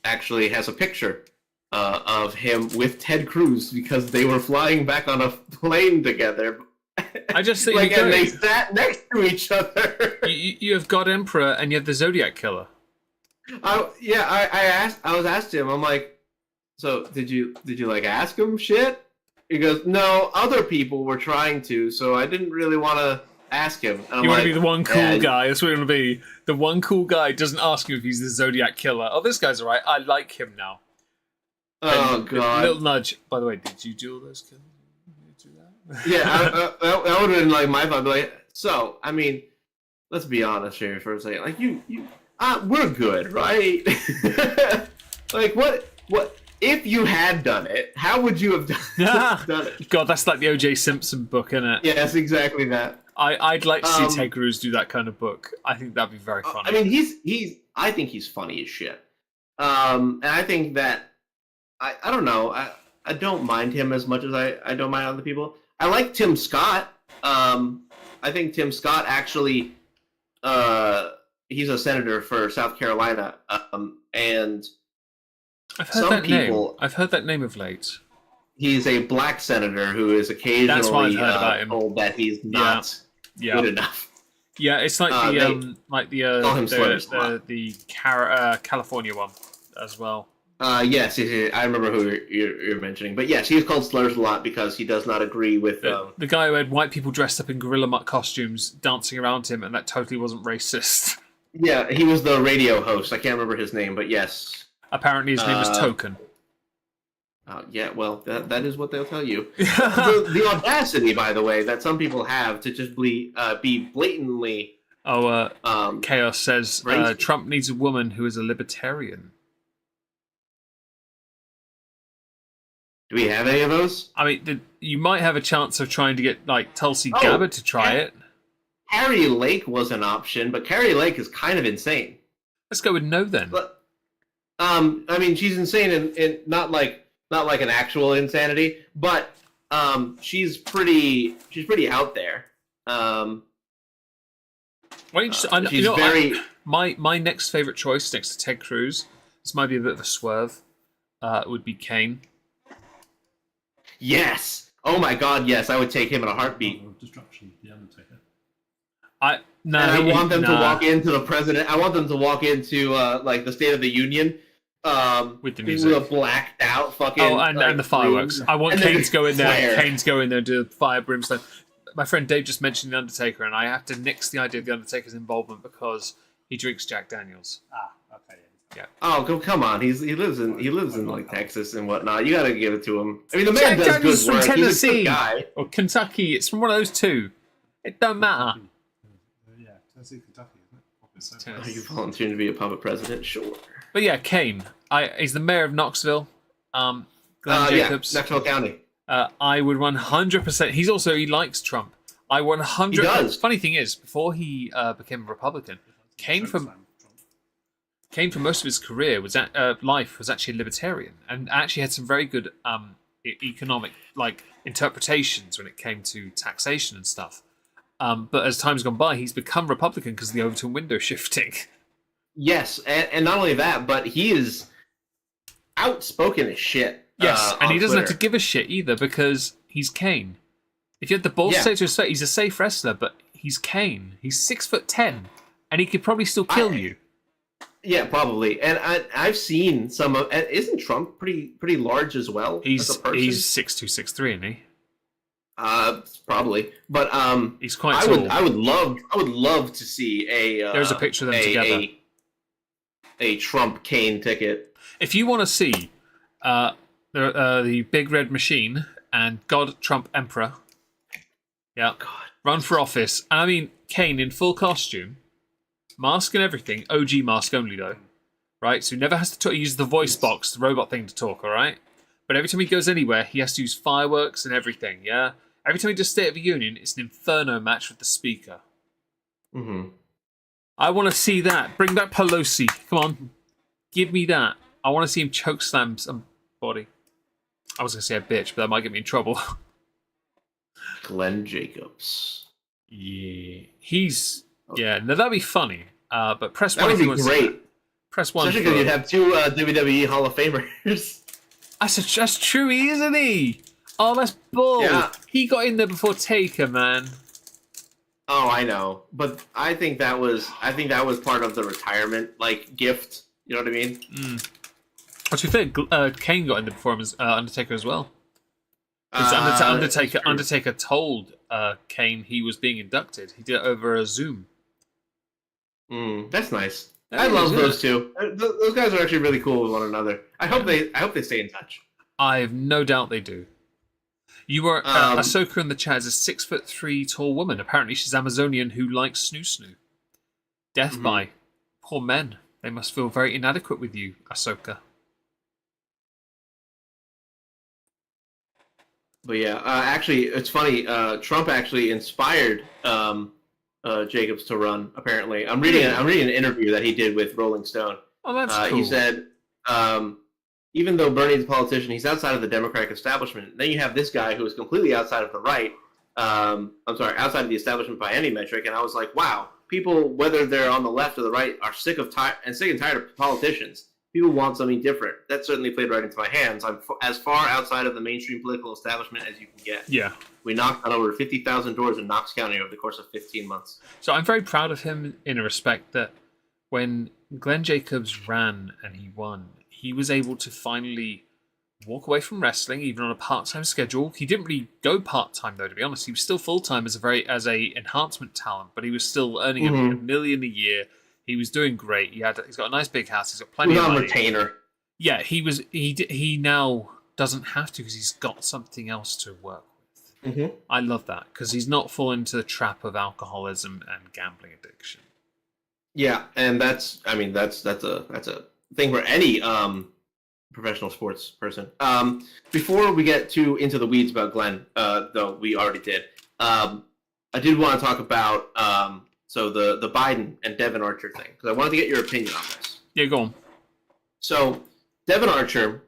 actually has a picture of him with Ted Cruz because they were flying back on a plane together. I just think and they sat next to each other. You have God Emperor and you have the Zodiac Killer. I was asked him. I'm like, so did you like ask him shit? He goes, no, other people were trying to, so I didn't really want to ask him. And you want to be the one cool guy. That's what you want to be. The one cool guy doesn't ask you if he's the Zodiac Killer. Oh, this guy's alright. I like him now. Oh, and God. A little nudge. By the way, did you do all those kills? Did you do that? Yeah, that would have been like my thought. Like, so, I mean, let's be honest here for a second. Like, we're good, right? Like, what if you had done it? How would you have done it? God, that's like the O.J. Simpson book, isn't it? Yeah, that's exactly that. I'd like to see Ted Cruz do that kind of book. I think that'd be very funny. I mean, I think he's funny as shit. And I think that I don't know. I don't mind him as much as I don't mind other people. I like Tim Scott. I think Tim Scott actually he's a senator for South Carolina. And I've heard I've heard that name of late. He's a black senator who is occasionally told that he's not good enough. Yeah, it's like the California one as well. Yes, I remember who you're mentioning. But yes, he's called slurs a lot because he does not agree with the guy who had white people dressed up in gorilla mutt costumes dancing around him, and that totally wasn't racist. Yeah, he was the radio host. I can't remember his name, but yes. Apparently his name is Token. Yeah, well, that is what they'll tell you. the audacity, by the way, that some people have to just be blatantly... Chaos says, Trump needs a woman who is a libertarian. Do we have any of those? I mean, you might have a chance of trying to get, like, Tulsi Gabbard to try it. Carrie Lake was an option, but Carrie Lake is kind of insane. Let's go with no, then. But, I mean, she's insane in not like an actual insanity, but she's pretty out there. Why don't you just, my next favorite choice next to Ted Cruz, this might be a bit of a swerve, would be Kane. Yes. Oh my God. Yes, I would take him in a heartbeat. Destruction, the Undertaker. I want them to walk into the president. I want them to walk into like the State of the Union. With the music, with a blacked out fucking. and the fireworks. I want Kane to go in there. Kane's go in there and do fire brimstone. My friend Dave just mentioned the Undertaker, and I have to nix the idea of the Undertaker's involvement because he drinks Jack Daniels. Okay. Yeah. Oh, come on! He lives in like Texas and whatnot. You got to give it to him. I mean, the man does good work. From Tennessee He's a good guy. or Kentucky. It's from one of those two. It don't matter. Yeah, Tennessee, Kentucky, isn't it? Are you volunteering to be a puppet president? Sure. But yeah, Kane. He's the mayor of Knoxville. Glenn Jacobs. Yeah, Knoxville County. I would 100%. He likes Trump. I 100%. He does. Funny thing is, before he became a Republican, Kane for most of his career life was actually a libertarian, and actually had some very good economic interpretations when it came to taxation and stuff. But as time's gone by, he's become Republican because of the Overton window shifting. Yes, and not only that, but he is outspoken as shit. Yes, and he doesn't Twitter. have to give a shit either because he's Kane. If you had the balls to say to his face, he's a safe wrestler, but he's Kane. He's 6'10", and he could probably still kill you. Yeah, probably. And I've seen some of. Isn't Trump pretty large as well? He's as a person? 6'2", 6'3", isn't he? Probably, but he's quite tall. I would love to see a. There's a picture of them together. A Trump Kane ticket. If you want to see the Big Red Machine and God Trump Emperor. Yeah. God. Run for office. And I mean, Kane in full costume, mask and everything. OG mask only, though. Right? So he never has to use the voice box, the robot thing to talk, alright? But every time he goes anywhere, he has to use fireworks and everything, yeah? Every time he does State of the Union, it's an inferno match with the speaker. Mm-hmm. I want to see that. Bring back Pelosi. Come on. Give me that. I want to see him chokeslam somebody. I was going to say a bitch, but that might get me in trouble. Glenn Jacobs. Yeah. He's... Yeah, no, that'd be funny. But press That one would if you be want to see great. that. Press one Especially for... because you'd have two WWE Hall of Famers. That's true, isn't he? Oh, that's bull. Yeah. He got in there before Taker, man. Oh, I know, but I think that was part of the retirement gift. You know what I mean? Well, to be fair, Kane got in there before him as Undertaker as well. Because Undertaker told Kane he was being inducted. He did it over a Zoom. That's nice. That I is, love isn't those it? two. Those guys are actually really cool with one another. I hope they stay in touch. I have no doubt they do. You were Ahsoka in the chat is a 6'3" tall woman. Apparently, she's Amazonian who likes snoo snoo. Death by poor men. They must feel very inadequate with you, Ahsoka. But yeah, actually, it's funny. Trump actually inspired Jacobs to run. Apparently, I'm reading an interview that he did with Rolling Stone. Oh, that's cool. He said, even though Bernie's a politician, he's outside of the Democratic establishment. Then you have this guy who is completely outside of the right. Outside of the establishment by any metric. And I was like, wow, people, whether they're on the left or the right, are sick and tired of politicians. People want something different. That certainly played right into my hands. I'm as far outside of the mainstream political establishment as you can get. Yeah. We knocked on over 50,000 doors in Knox County over the course of 15 months. So I'm very proud of him in a respect that when Glenn Jacobs ran and he won, he was able to finally walk away from wrestling, even on a part-time schedule. He didn't really go part-time, though, to be honest. He was still full-time as a enhancement talent, but he was still earning $1 million a year. He was doing great. He's got a nice big house. He's got plenty of money. Retainer. Yeah, he now doesn't have to because he's got something else to work with. Mm-hmm. I love that because he's not fallen into the trap of alcoholism and gambling addiction. Yeah, and that's a thing for any professional sports person. Before we get into the weeds about Glenn, though we already did, I did want to talk about the Biden and Devin Archer thing because I wanted to get your opinion on this. Yeah, go on. So Devin Archer,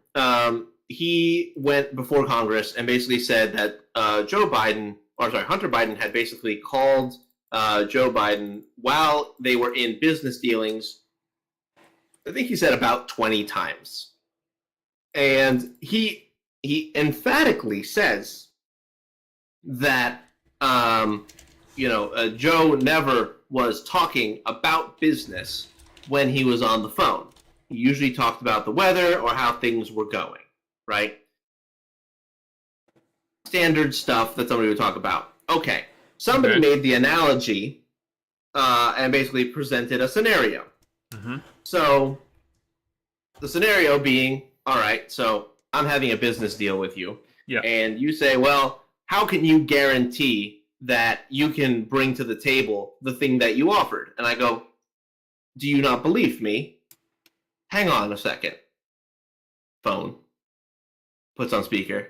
he went before Congress and basically said that Hunter Biden had basically called Joe Biden while they were in business dealings. I think he said about 20 times. And he emphatically says that Joe never was talking about business when he was on the phone. He usually talked about the weather or how things were going, right? Standard stuff that somebody would talk about. Okay. Somebody made the analogy and basically presented a scenario. Mm-hmm. So the scenario being, all right, so I'm having a business deal with you. Yeah. And you say, well, how can you guarantee that you can bring to the table the thing that you offered? And I go, do you not believe me? Hang on a second. Phone. Puts on speaker.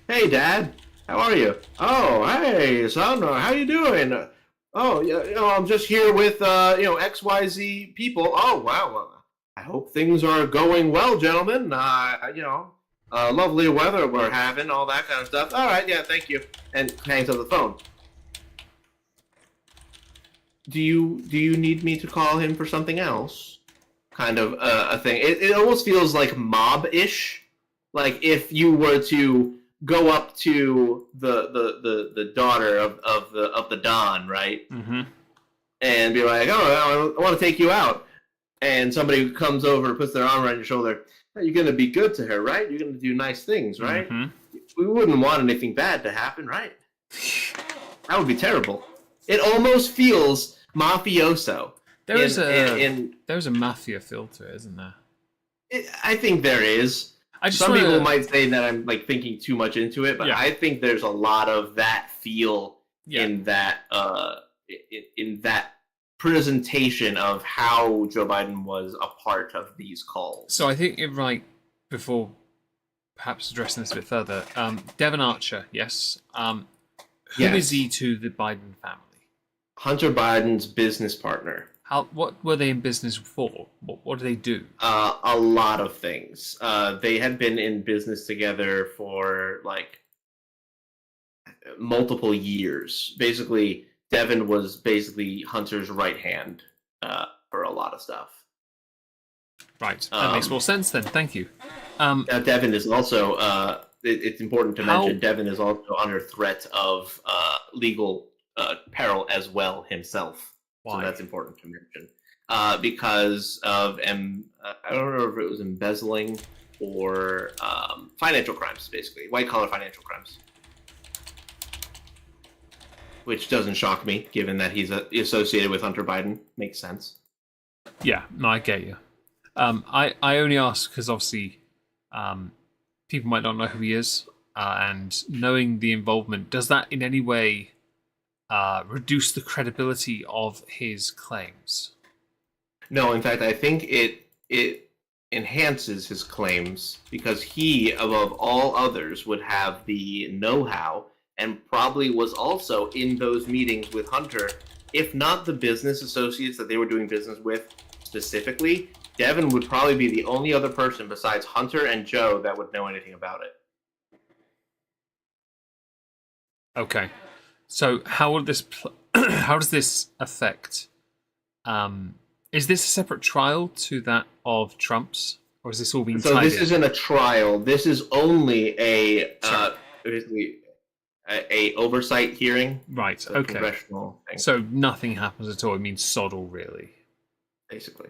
Hey, Dad. How are you? Oh, hey, son. How you doing? Oh, yeah, I'm just here with, XYZ people. Oh, wow. Well, I hope things are going well, gentlemen. Lovely weather we're having, all that kind of stuff. All right, yeah, thank you. And hangs up the phone. Do you need me to call him for something else? Kind of a thing. It almost feels like mob-ish. Like if you were to go up to the daughter of the Don, right? Mm-hmm. And be like, oh, I want to take you out. And somebody comes over and puts their arm around your shoulder. You're going to be good to her, right? You're going to do nice things, right? Mm-hmm. We wouldn't want anything bad to happen, right? That would be terrible. It almost feels mafioso. There's a mafia feel to it, isn't there? I think there is. Some people might say that I'm like thinking too much into it, but Yeah. I think there's a lot of that feel in that in that presentation of how Joe Biden was a part of these calls. So I think before perhaps addressing this a bit further, Devon Archer, yes. Who is he to the Biden family? Hunter Biden's business partner. What were they in business for? What do they do? A lot of things. They had been in business together for like multiple years. Basically, Devin was basically Hunter's right hand for a lot of stuff. Right, that makes more sense then. Thank you. Devin is also. It's important to mention Devin is also under threat of legal peril as well himself. Why? So that's important to mention. Because of I don't remember if it was embezzling or financial crimes, basically white collar financial crimes. Which doesn't shock me, given that he's associated with Hunter Biden. Makes sense. Yeah, no, I get you. I only ask because obviously people might not know who he is, and knowing the involvement, does that in any way reduce the credibility of his claims? No, in fact, I think it enhances his claims because he, above all others, would have the know-how and probably was also in those meetings with Hunter, if not the business associates that they were doing business with specifically. Devin would probably be the only other person besides Hunter and Joe that would know anything about it. Okay, so how will this? How does this affect? Is this a separate trial to that of Trump's, or is this all being? So this isn't a trial. This is only basically a oversight hearing. Right. Okay. Congressional thing. So nothing happens at all. It means sod all, really. Basically.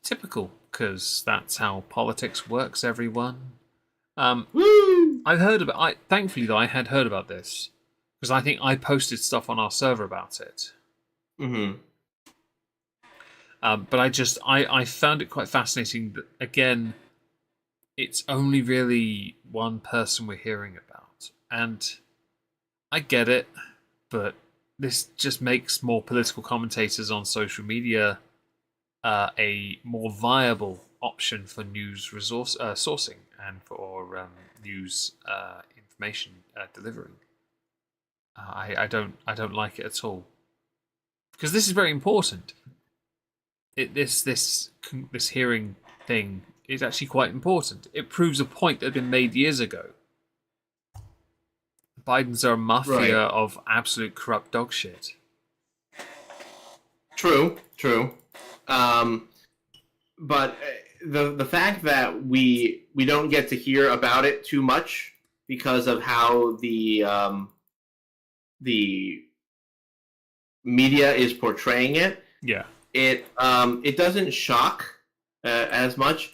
Typical, because that's how politics works. Everyone. Woo! I've heard about. Thankfully, though, I had heard about this because I think I posted stuff on our server about it. Mm-hmm. But I found it quite fascinating that, again, it's only really one person we're hearing about. And I get it, but this just makes more political commentators on social media a more viable option for news sourcing and for news information delivering. I don't like it at all because this is very important. This hearing thing is actually quite important. It proves a point that had been made years ago. The Bidens are a mafia of absolute corrupt dog shit. True. But the fact that we don't get to hear about it too much because of how the media is portraying it. Yeah. It doesn't shock as much,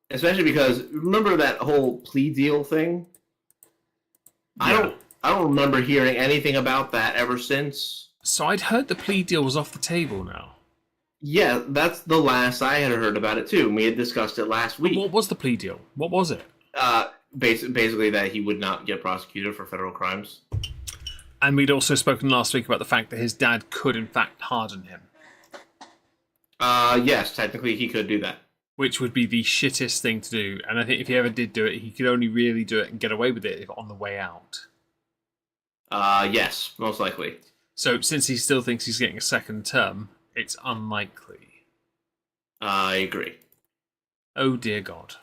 especially because remember that whole plea deal thing. Yeah. I don't remember hearing anything about that ever since. So I'd heard the plea deal was off the table now. Yeah, that's the last I had heard about it too. We had discussed it last week. What was the plea deal? What was it? Basically that he would not get prosecuted for federal crimes. And we'd also spoken last week about the fact that his dad could, in fact, pardon him. Yes, technically he could do that. Which would be the shittest thing to do. And I think if he ever did do it, he could only really do it and get away with it if on the way out. Yes, most likely. So since he still thinks he's getting a second term, it's unlikely. I agree. Oh, dear God.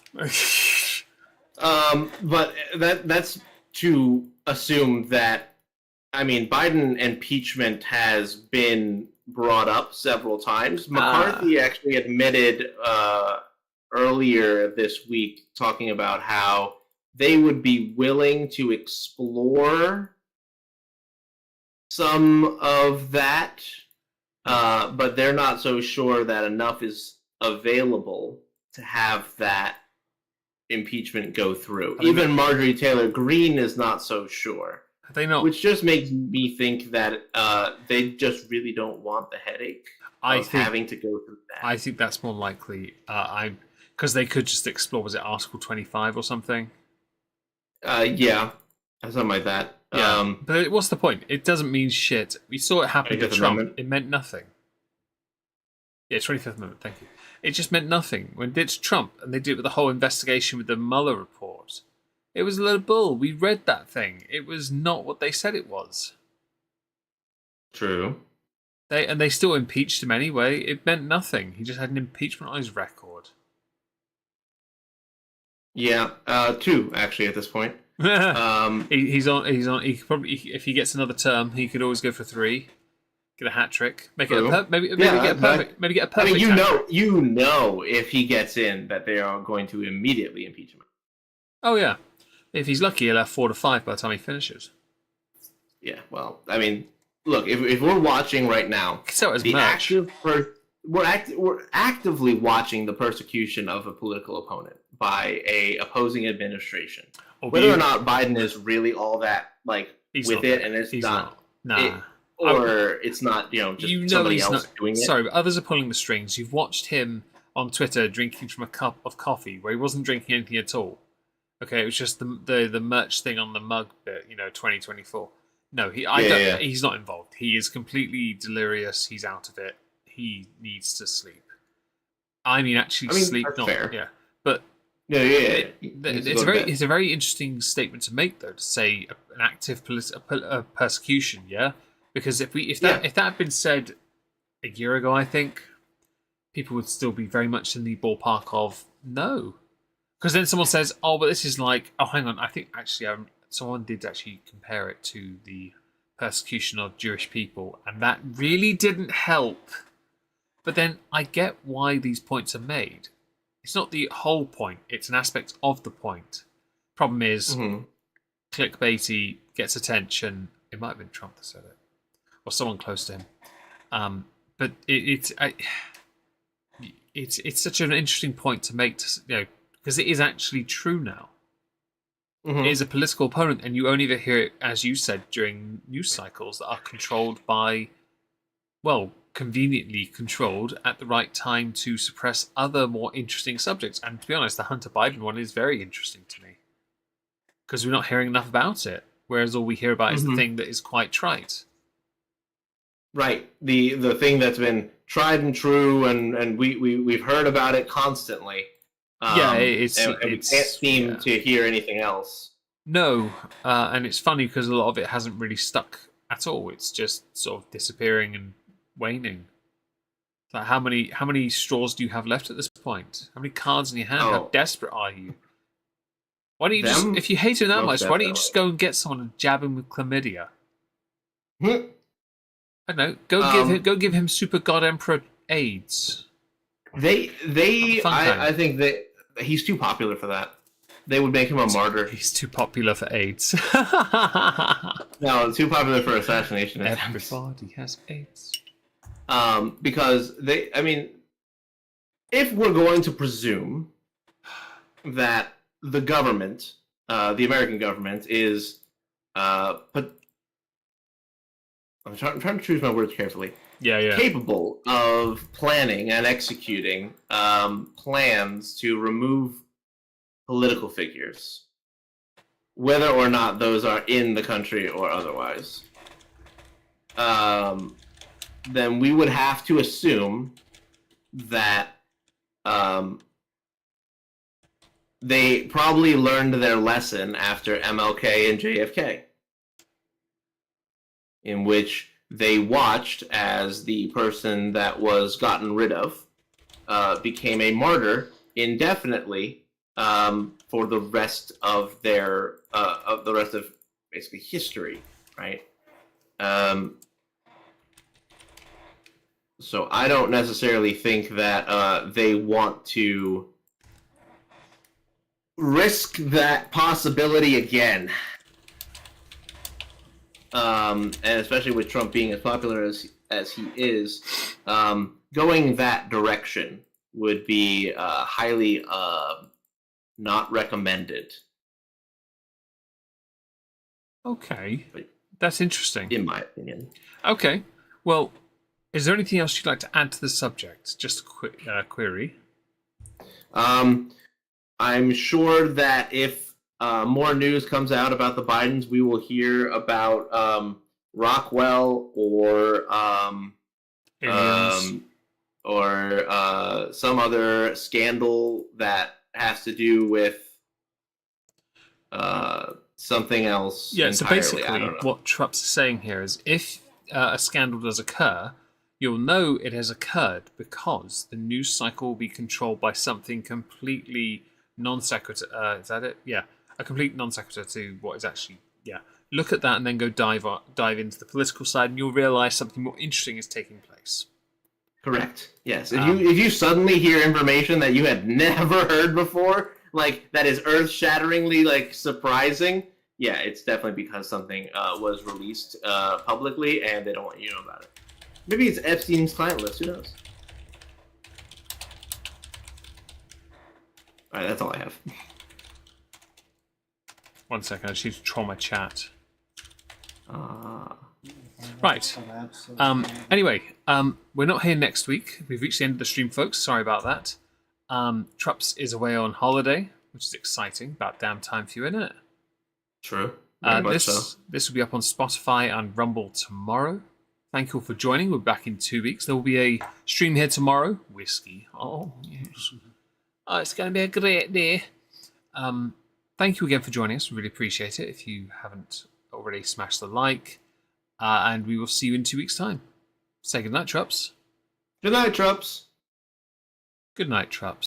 But that's to assume that, I mean, Biden impeachment has been brought up several times. McCarthy actually admitted earlier this week, talking about how they would be willing to explore some of that, but they're not so sure that enough is available to have that impeachment go through. Even Marjorie Taylor Greene is not so sure. They not. Which just makes me think that they just really don't want the headache of having to go through that. I think that's more likely. Because they could just explore, was it Article 25 or something? Yeah, something like that. Yeah. But what's the point? It doesn't mean shit. We saw it happen to 25th Trump. Amendment. It meant nothing. Yeah, 25th Amendment, thank you. It just meant nothing. When it's Trump, and they did it with the whole investigation with the Mueller report, it was a little bull. We read that thing. It was not what they said it was. True. They still impeached him anyway. It meant nothing. He just had an impeachment on his record. Yeah, two actually at this point. He's on. He could probably, if he gets another term, he could always go for 3, get a hat trick, make it a maybe get a perfect. Maybe get a perfect. I mean, you know, if he gets in, that they are going to immediately impeach him. Oh yeah, if he's lucky, he'll have 4 to 5 by the time he finishes. Yeah, well, I mean, look, if we're watching right now, So as the merch. we're actively watching the persecution of a political opponent by a opposing administration. Whether or not Biden is really all that He's with not it, there. and it's He's not, Nah. or it's not, just somebody else doing it. Sorry, but others are pulling the strings. You've watched him on Twitter drinking from a cup of coffee where he wasn't drinking anything at all. Okay, it was just the merch thing on the mug bit, 2024. No, he's not involved. He is completely delirious. He's out of it. He needs to sleep. Sleep, that's not fair. yeah. But Yeah. it's a very interesting statement to make, though, to say an active persecution. Yeah, because if that had been said a year ago, I think people would still be very much in the ballpark of no. Because then someone says, "Oh, but this is like." Oh, hang on. I think actually, someone did actually compare it to the persecution of Jewish people, and that really didn't help. But then I get why these points are made. It's not the whole point; it's an aspect of the point. Problem is, clickbaity gets attention. It might have been Trump that said it, or someone close to him. But it's such an interesting point to make. Because it is actually true now. It is a political opponent, and you only ever hear it, as you said, during news cycles that are controlled by, well, conveniently controlled at the right time to suppress other more interesting subjects. And to be honest, the Hunter Biden one is very interesting to me because we're not hearing enough about it, whereas all we hear about is the thing that is quite trite. Right, the thing that's been tried and true, and we've heard about it constantly. We can't seem to hear anything else. No, and it's funny because a lot of it hasn't really stuck at all. It's just sort of disappearing and waning. Like how many straws do you have left at this point? How many cards in your hand? How desperate are you? Why don't you if you hate him that much, why don't you just go and get someone and jab him with chlamydia? I don't know. Go give him Super God Emperor AIDS. I think that he's too popular for that. They would make him a martyr. He's too popular for AIDS. No, too popular for assassination. Everybody has AIDS. Because if we're going to presume that the government, the American government, is, but I'm trying to choose my words carefully. Yeah. Capable of planning and executing plans to remove political figures, whether or not those are in the country or otherwise, then we would have to assume that they probably learned their lesson after MLK and JFK, in which they watched as the person that was gotten rid of became a martyr indefinitely for the rest of their basically history, right? So I don't necessarily think that they want to risk that possibility again. And especially with Trump being as popular as he is, going that direction would be highly not recommended. Okay, that's interesting. In my opinion. Okay, well, is there anything else you'd like to add to the subject? Just a quick query. I'm sure that if more news comes out about the Bidens, we will hear about Rockwell Aliens. or some other scandal that has to do with something else. Yeah, so entirely. I basically, don't know. what Trups is saying here is if a scandal does occur, you'll know it has occurred because the news cycle will be controlled by something completely non sequitur. Is that it? Yeah, a complete non sequitur to what is actually. Yeah, look at that and then go dive into the political side, and you'll realise something more interesting is taking place. Correct. Yes. If you suddenly hear information that you had never heard before, like that is earth-shatteringly like surprising, yeah, it's definitely because something was released publicly and they don't want you to know about it. Maybe it's Epstein's client list. Who knows? All right, that's all I have. 1 second, I just need to troll my chat. Right. Anyway, we're not here next week. We've reached the end of the stream, folks. Sorry about that. Trups is away on holiday, which is exciting. About damn time for you, isn't it? True. Very much so. This will be up on Spotify and Rumble tomorrow. Thank you all for joining. We're back in 2 weeks. There will be a stream here tomorrow. Whiskey. Oh, yes. Oh, it's going to be a great day. Thank you again for joining us. We really appreciate it. If you haven't already, smash the like. And we will see you in 2 weeks' time. Say goodnight, Trups. Good night, Trups. Good night, Trups.